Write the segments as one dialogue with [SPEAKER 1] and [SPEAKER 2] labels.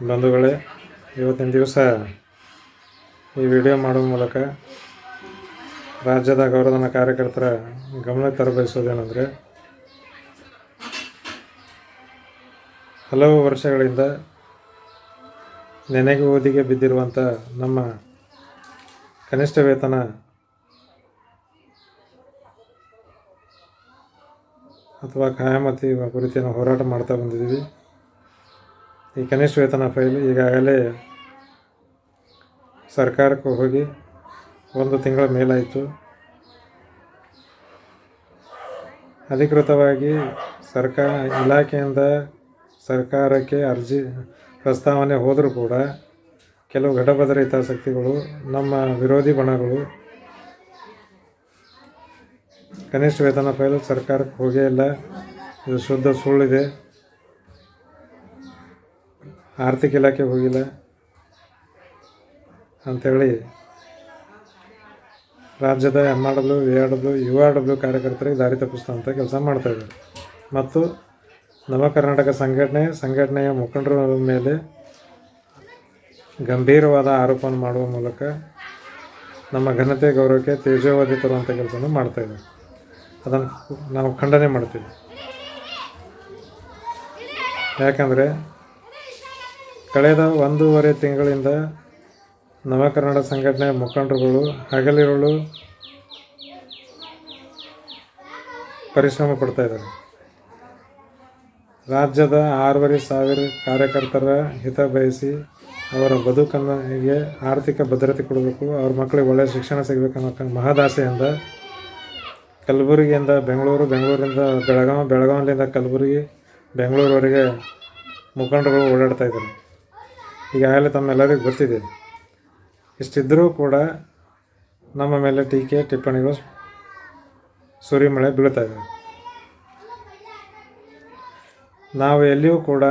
[SPEAKER 1] ಬಂಧುಗಳೇ, ಇವತ್ತಿನ ದಿವಸ ಈ ವಿಡಿಯೋ ಮಾಡುವ ಮೂಲಕ ರಾಜ್ಯದ ಗೌರವಧನ ಕಾರ್ಯಕರ್ತರ ಗಮನಕ್ಕೆ ತರಬಯಸೋದೇನೆಂದರೆ, ಹಲವು ವರ್ಷಗಳಿಂದ ನೆನೆಗೆ ಓದಿಗೆ ಬಿದ್ದಿರುವಂಥ ನಮ್ಮ ಕನಿಷ್ಠ ವೇತನ ಅಥವಾ ಖಾಯಮತಿ ಕುರಿತು ಹೋರಾಟ ಮಾಡ್ತಾ ಬಂದಿದ್ದೀವಿ. ಈ ಕನಿಷ್ಠ ವೇತನ ಫೈಲ್ ಈಗಾಗಲೇ ಸರ್ಕಾರಕ್ಕೆ ಹೋಗಿ 1 ತಿಂಗಳ ಮೇಲಾಯಿತು. ಅಧಿಕೃತವಾಗಿ ಇಲಾಖೆಯಿಂದ ಸರ್ಕಾರಕ್ಕೆ ಅರ್ಜಿ ಪ್ರಸ್ತಾವನೆ ಹೋದರೂ ಕೂಡ ಕೆಲವು ಘಟಬದ್ಧ ಹಿತಾಸಕ್ತಿಗಳು, ನಮ್ಮ ವಿರೋಧಿ ಬಣಗಳು ಕನಿಷ್ಠ ವೇತನ ಫೈಲ್ ಸರ್ಕಾರಕ್ಕೆ ಹೋಗೇ ಇಲ್ಲ, ಇದು ಶುದ್ಧ ಸುಳ್ಳಿದೆ, ಆರ್ಥಿಕ ಇಲಾಖೆ ಹೋಗಿಲ್ಲ ಅಂಥೇಳಿ ರಾಜ್ಯದ MRW, ARW, URW ಕಾರ್ಯಕರ್ತರಿಗೆ ದಾರಿ ತಪ್ಪಿಸುವಂಥ ಕೆಲಸ ಮಾಡ್ತಾಯಿದ್ದಾರೆ. ಮತ್ತು ನವ ಕರ್ನಾಟಕ ಸಂಘಟನೆಯ ಮುಖಂಡರ ಮೇಲೆ ಗಂಭೀರವಾದ ಆರೋಪವನ್ನು ಮಾಡುವ ಮೂಲಕ ನಮ್ಮ ಘನತೆ ಗೌರವಕ್ಕೆ ತೇಜೋವಧಿ ತರುವಂಥ ಕೆಲಸವನ್ನು ಮಾಡ್ತಾಯಿದ್ದಾರೆ. ಅದನ್ನು ನಾವು ಖಂಡನೆ ಮಾಡ್ತೀವಿ. ಯಾಕಂದರೆ ಕಳೆದ 1.5 ತಿಂಗಳಿಂದ ನವ ಕರ್ನಾಟಕ ಸಂಘಟನೆಯ ಮುಖಂಡರುಗಳು ಹಗಲಿರುಳು ಪರಿಶ್ರಮ ಪಡ್ತಾಯಿದ್ದಾರೆ. ರಾಜ್ಯದ 6,500 ಕಾರ್ಯಕರ್ತರ ಹಿತ ಬಯಸಿ ಅವರ ಬದುಕನ್ನಿಗೆ ಆರ್ಥಿಕ ಭದ್ರತೆ ಕೊಡಬೇಕು, ಅವ್ರ ಮಕ್ಕಳಿಗೆ ಒಳ್ಳೆಯ ಶಿಕ್ಷಣ ಸಿಗಬೇಕನ್ನೋ ಮಹದಾಸೆಯಿಂದ ಕಲಬುರಗಿಯಿಂದ ಬೆಂಗಳೂರು, ಬೆಂಗಳೂರಿಂದ ಬೆಳಗಾವಿಯಿಂದ ಕಲಬುರಗಿ, ಬೆಂಗಳೂರವರೆಗೆ ಮುಖಂಡರುಗಳು ಓಡಾಡ್ತಾ ಇದ್ದಾರೆ. ಈಗಾಗಲೇ ತಮ್ಮೆಲ್ಲರಿಗೂ ಗೊತ್ತಿದೆ. ಇಷ್ಟಿದ್ದರೂ ಕೂಡ ನಮ್ಮ ಮೇಲೆ ಟೀಕೆ ಟಿಪ್ಪಣಿಗಳು ಸುರಿಮಳೆ ಬೀಳ್ತಾ ಇದೆ. ನಾವು ಎಲ್ಲಿಯೂ ಕೂಡ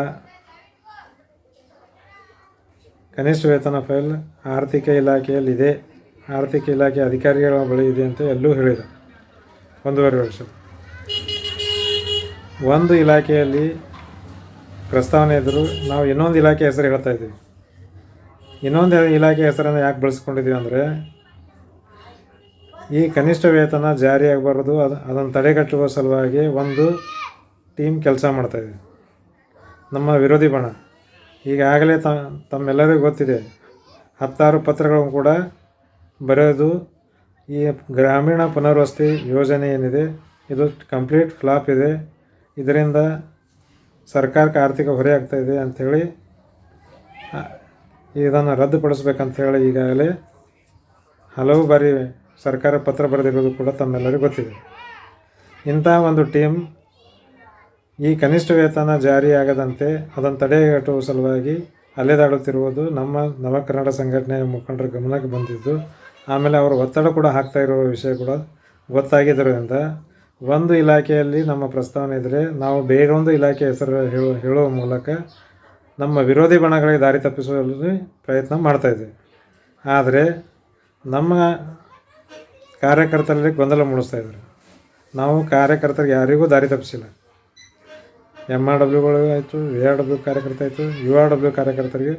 [SPEAKER 1] ಕನಿಷ್ಠ ವೇತನ ಫೈಲ್ ಆರ್ಥಿಕ ಇಲಾಖೆಯಲ್ಲಿದೆ, ಆರ್ಥಿಕ ಇಲಾಖೆ ಅಧಿಕಾರಿಗಳ ಬಳಿ ಇದೆ ಅಂತ ಎಲ್ಲೂ ಹೇಳಿದ 1.5 ವರ್ಷ. ಒಂದು ಇಲಾಖೆಯಲ್ಲಿ ಪ್ರಸ್ತಾವನೆ ಇದ್ದರೂ ನಾವು ಇನ್ನೊಂದು ಇಲಾಖೆ ಹೆಸರು ಹೇಳ್ತಾ ಇದ್ದೀವಿ. ಇನ್ನೊಂದು ಇಲಾಖೆ ಹೆಸರನ್ನು ಯಾಕೆ ಬಳಸ್ಕೊಂಡಿದ್ದೀವಿ ಅಂದರೆ, ಈ ಕನಿಷ್ಠ ವೇತನ ಜಾರಿಯಾಗಬಾರ್ದು, ಅದನ್ನು ತಡೆಗಟ್ಟುವ ಸಲುವಾಗಿ ಒಂದು ಟೀಮ್ ಕೆಲಸ ಮಾಡ್ತಾಯಿದೆ. ನಮ್ಮ ವಿರೋಧಿ ಬಣ ಈಗಾಗಲೇ ತಮ್ಮೆಲ್ಲರಿಗೂ ಗೊತ್ತಿದೆ, 10 ಪತ್ರಗಳನ್ನು ಕೂಡ ಬರೆದು ಈ ಗ್ರಾಮೀಣ ಪುನರ್ವಸತಿ ಯೋಜನೆ ಏನಿದೆ ಇದು ಕಂಪ್ಲೀಟ್ ಫ್ಲಾಪ್ ಇದೆ, ಇದರಿಂದ ಸರ್ಕಾರಕ್ಕೆ ಆರ್ಥಿಕ ಹೊರೆ ಆಗ್ತಾಯಿದೆ ಅಂಥೇಳಿ ಇದನ್ನು ರದ್ದುಪಡಿಸ್ಬೇಕಂಥೇಳಿ ಈಗಾಗಲೇ ಹಲವು ಬಾರಿ ಸರ್ಕಾರ ಪತ್ರ ಬರೆದಿರೋದು ಕೂಡ ತಮ್ಮೆಲ್ಲರಿಗೂ ಗೊತ್ತಿದೆ. ಇಂಥ ಒಂದು ಟೀಮ್ ಈ ಕನಿಷ್ಠ ವೇತನ ಜಾರಿಯಾಗದಂತೆ ಅದನ್ನು ತಡೆಗಟ್ಟುವ ಸಲುವಾಗಿ ಅಲೆದಾಡುತ್ತಿರುವುದು ನಮ್ಮ ನವ ಕರ್ನಾಟಕ ಸಂಘಟನೆಯ ಮುಖಂಡರ ಗಮನಕ್ಕೆ ಬಂದಿದ್ದು, ಆಮೇಲೆ ಅವರು ಒತ್ತಡ ಕೂಡ ಹಾಕ್ತಾ ಇರೋ ವಿಷಯ ಕೂಡ ಗೊತ್ತಾಗಿದ್ದರಿಂದ ಒಂದು ಇಲಾಖೆಯಲ್ಲಿ ನಮ್ಮ ಪ್ರಸ್ತಾವನೆ ಇದ್ದರೆ ನಾವು ಬೇರೊಂದು ಇಲಾಖೆ ಹೆಸರು ಹೇಳುವ ಮೂಲಕ ನಮ್ಮ ವಿರೋಧಿ ಬಣಗಳಿಗೆ ದಾರಿ ತಪ್ಪಿಸುವಲ್ಲಿ ಪ್ರಯತ್ನ ಮಾಡ್ತಾಯಿದ್ದೀವಿ. ಆದರೆ ನಮ್ಮ ಕಾರ್ಯಕರ್ತರಲ್ಲಿ ಗೊಂದಲ ಮೂಡಿಸ್ತಾಯಿದ್ದಾರೆ. ನಾವು ಕಾರ್ಯಕರ್ತರಿಗೆ ಯಾರಿಗೂ ದಾರಿ ತಪ್ಪಿಸಿಲ್ಲ. MRWಗಳು ಆಯಿತು, ARW ಕಾರ್ಯಕರ್ತ ಆಯಿತು, URW ಕಾರ್ಯಕರ್ತರಿಗೆ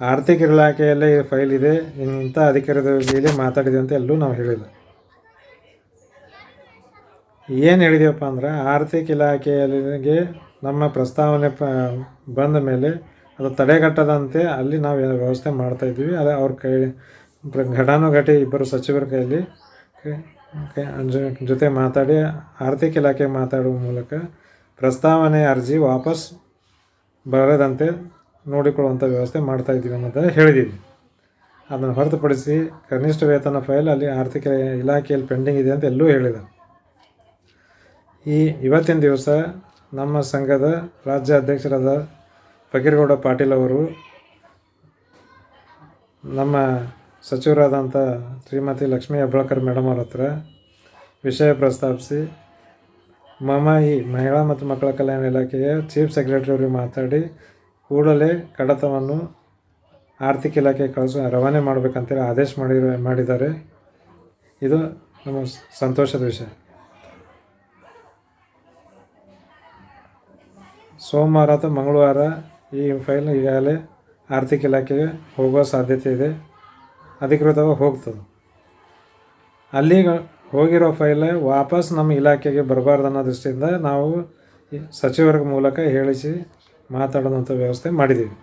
[SPEAKER 1] ಆರ್ಥಿಕ ಇಲಾಖೆಯಲ್ಲೇ ಈ ಫೈಲ್ ಇದೆ, ಇಂಥ ಅಧಿಕಾರದ ಮೇಲೆ ಮಾತಾಡಿದೆ ಅಂತ ಎಲ್ಲೂ ನಾವು ಹೇಳಿಲ್ಲ. ಏನು ಹೇಳಿದೆವಪ್ಪ ಅಂದ್ರೆ, ಆರ್ಥಿಕ ಇಲಾಖೆಯಲ್ಲಿಗೆ ನಮ್ಮ ಪ್ರಸ್ತಾವನೆ ಬಂದ ಮೇಲೆ ಅದು ತಡೆಗಟ್ಟದಂತೆ ಅಲ್ಲಿ ನಾವು ವ್ಯವಸ್ಥೆ ಮಾಡ್ತಾಯಿದ್ವಿ. ಅದು ಅವ್ರ ಕೈ ಘಟಾನುಘಟಿ 2 ಸಚಿವರ ಕೈಯಲ್ಲಿ ಜೊತೆ ಮಾತಾಡಿ ಆರ್ಥಿಕ ಇಲಾಖೆ ಮಾತಾಡುವ ಮೂಲಕ ಪ್ರಸ್ತಾವನೆ ಅರ್ಜಿ ವಾಪಸ್ ಬರದಂತೆ ನೋಡಿಕೊಳ್ಳುವಂಥ ವ್ಯವಸ್ಥೆ ಮಾಡ್ತಾಯಿದ್ದೀವಿ ಅನ್ನೋದು ಹೇಳಿದ್ದೀವಿ. ಅದನ್ನು ಹೊರತುಪಡಿಸಿ ಕನಿಷ್ಠ ವೇತನ ಫೈಲ್ ಅಲ್ಲಿ ಆರ್ಥಿಕ ಇಲಾಖೆಯಲ್ಲಿ ಪೆಂಡಿಂಗ್ ಇದೆ ಅಂತ ಎಲ್ಲೂ ಹೇಳಿಲ್ಲ. ಇವತ್ತಿನ ದಿವಸ ನಮ್ಮ ಸಂಘದ ರಾಜ್ಯ ಅಧ್ಯಕ್ಷರಾದ ಫಕೀರಗೌಡ ಪಾಟೀಲ್ ಅವರು ನಮ್ಮ ಸಚಿವರಾದಂಥ ಶ್ರೀಮತಿ ಲಕ್ಷ್ಮೀ ಹೆಬ್ಬಾಳ್ಕರ್ ಮೇಡಮ್ ಅವ್ರ ಹತ್ರ ವಿಷಯ ಪ್ರಸ್ತಾಪಿಸಿ ಈ ಮಹಿಳಾ ಮತ್ತು ಮಕ್ಕಳ ಕಲ್ಯಾಣ ಇಲಾಖೆಯ ಚೀಫ್ ಸೆಕ್ರೆಟರಿ ಅವರಿಗೆ ಮಾತಾಡಿ ಕೂಡಲೇ ಕಡತವನ್ನು ಆರ್ಥಿಕ ಇಲಾಖೆಗೆ ರವಾನೆ ಮಾಡಬೇಕಂತೇಳಿ ಆದೇಶ ಮಾಡಿದ್ದಾರೆ. ಇದು ನಮ್ಮ ಸಂತೋಷದ ವಿಷಯ. ಸೋಮವಾರ ಅಥವಾ ಮಂಗಳವಾರ ಈ ಫೈಲ್ ಈಗಾಗಲೇ ಆರ್ಥಿಕ ಇಲಾಖೆಗೆ ಹೋಗುವ ಸಾಧ್ಯತೆ ಇದೆ, ಅಧಿಕೃತವಾಗಿ ಹೋಗ್ತದೆ. ಅಲ್ಲಿಗೆ ಹೋಗಿರೋ ಫೈಲ್ ವಾಪಸ್ ನಮ್ಮ ಇಲಾಖೆಗೆ ಬರಬಾರ್ದು ಅನ್ನೋ ದೃಷ್ಟಿಯಿಂದ ನಾವು ಸಚಿವರ ಮೂಲಕ ಹೇಳಿಸಿ ಮಾತಾಡೋದಂಥ ವ್ಯವಸ್ಥೆ ಮಾಡಿದ್ದೀವಿ.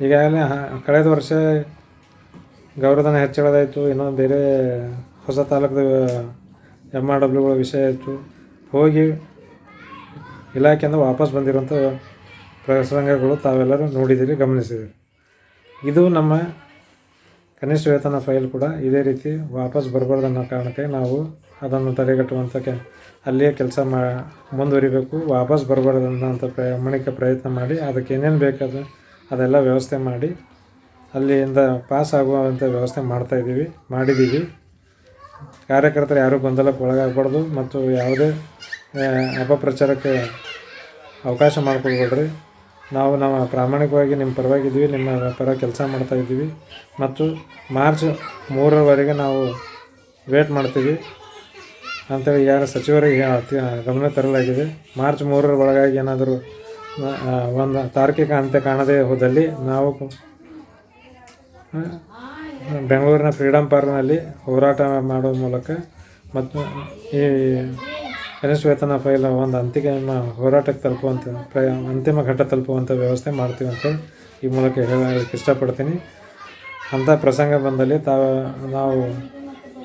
[SPEAKER 1] ಈಗಾಗಲೇ ಕಳೆದ ವರ್ಷ ಗೌರವಧನ ಹೆಚ್ಚಳದಾಯಿತು, ಇನ್ನೊಂದು ಬೇರೆ ಹೊಸ ತಾಲೂಕದ MRWಗಳ ವಿಷಯ ಆಯಿತು. ಹೋಗಿ ಇಲಾಖೆಯಿಂದ ವಾಪಸ್ ಬಂದಿರುವಂಥ ಪ್ರಸಂಗಗಳು ತಾವೆಲ್ಲರೂ ನೋಡಿದ್ದೀರಿ, ಗಮನಿಸಿದ್ದೀರಿ. ಇದು ನಮ್ಮ ಕನಿಷ್ಠ ವೇತನ ಫೈಲ್ ಕೂಡ ಇದೇ ರೀತಿ ವಾಪಸ್ ಬರಬಾರ್ದು ಅನ್ನೋ ಕಾರಣಕ್ಕೆ ನಾವು ಅದನ್ನು ತಡೆಗಟ್ಟುವಂಥ ಅಲ್ಲಿಯೇ ಕೆಲಸ ಮುಂದುವರಿಬೇಕು. ವಾಪಸ್ ಬರಬಾರ್ದು ಅನ್ನೋಂಥ ಪ್ರಾಮಾಣಿಕ ಪ್ರಯತ್ನ ಮಾಡಿ ಅದಕ್ಕೆ ಏನೇನು ಬೇಕಾದ ಅದೆಲ್ಲ ವ್ಯವಸ್ಥೆ ಮಾಡಿ ಅಲ್ಲಿಂದ ಪಾಸ್ ಆಗುವಂಥ ವ್ಯವಸ್ಥೆ ಮಾಡಿದ್ದೀವಿ. ಕಾರ್ಯಕರ್ತರು ಯಾರೂ ಗೊಂದಲಕ್ಕೆ ಒಳಗಾಗಬಾರ್ದು ಮತ್ತು ಯಾವುದೇ ಅಪಪ್ರಚಾರಕ್ಕೆ ಅವಕಾಶ ಮಾಡಿಕೊಡ್ಬೇಡ್ರಿ. ನಾವು ಪ್ರಾಮಾಣಿಕವಾಗಿ ನಿಮ್ಮ ಪರವಾಗಿದ್ದೀವಿ, ನಿಮ್ಮ ಪರ ಕೆಲಸ ಮಾಡ್ತಾಯಿದ್ದೀವಿ ಮತ್ತು ಮಾರ್ಚ್ 3ರವರೆಗೆ ನಾವು ವೇಟ್ ಮಾಡ್ತೀವಿ ಅಂತೇಳಿ ಯಾರು ಸಚಿವರಿಗೆ ಗಮನ ತರಲಾಗಿದೆ. ಮಾರ್ಚ್ 3ರ ಒಳಗಾಗಿ ಏನಾದರೂ ಒಂದು ತಾರ್ಕಿಕ ಅಂತ್ಯ ಕಾಣದೇ ಹೋದಲ್ಲಿ ನಾವು ಬೆಂಗಳೂರಿನ ಫ್ರೀಡಮ್ ಪಾರ್ಕ್ನಲ್ಲಿ ಹೋರಾಟ ಮಾಡುವ ಮೂಲಕ ಮತ್ತು ಈ ಕನಿಷ್ಠ ವೇತನ ಫೈಲ್ ಒಂದು ಅಂತಿಮ ಹೋರಾಟಕ್ಕೆ ತಲುಪುವಂಥ ಅಂತಿಮ ಘಟ್ಟ ತಲುಪುವಂಥ ವ್ಯವಸ್ಥೆ ಮಾಡ್ತೀವಿ ಅಂತೇಳಿ ಈ ಮೂಲಕ ಹೇಳಲಿಕ್ಕೆ ಇಷ್ಟಪಡ್ತೀನಿ. ಅಂಥ ಪ್ರಸಂಗ ಬಂದಲ್ಲಿ ನಾವು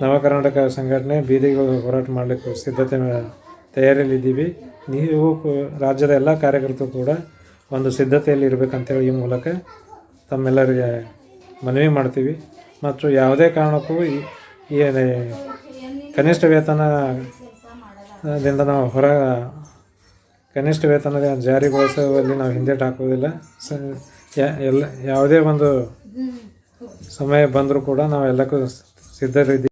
[SPEAKER 1] ನವ ಕರ್ನಾಟಕ ಸಂಘಟನೆ ಬೀದಿಗಳು ಹೋರಾಟ ಮಾಡಲಿಕ್ಕೆ ತಯಾರಿಯಲ್ಲಿದ್ದೀವಿ. ನೀವು ರಾಜ್ಯದ ಎಲ್ಲ ಕಾರ್ಯಕರ್ತರು ಕೂಡ ಒಂದು ಸಿದ್ಧತೆಯಲ್ಲಿ ಇರಬೇಕಂತೇಳಿ ಈ ಮೂಲಕ ತಮ್ಮೆಲ್ಲರಿಗೆ ಮನವಿ ಮಾಡ್ತೀವಿ. ಮತ್ತು ಯಾವುದೇ ಕಾರಣಕ್ಕೂ ಈ ಕನಿಷ್ಠ ವೇತನದಿಂದ ನಾವು ಕನಿಷ್ಠ ವೇತನ ಜಾರಿಗೊಳಿಸುವಲ್ಲಿ ನಾವು ಹಿಂದೇಟು ಹಾಕೋದಿಲ್ಲ. ಯಾವುದೇ ಒಂದು ಸಮಯ ಬಂದರೂ ಕೂಡ ನಾವು ಎಲ್ಲಕ್ಕೂ ಸಿದ್ಧರಿದ್ದೀವಿ.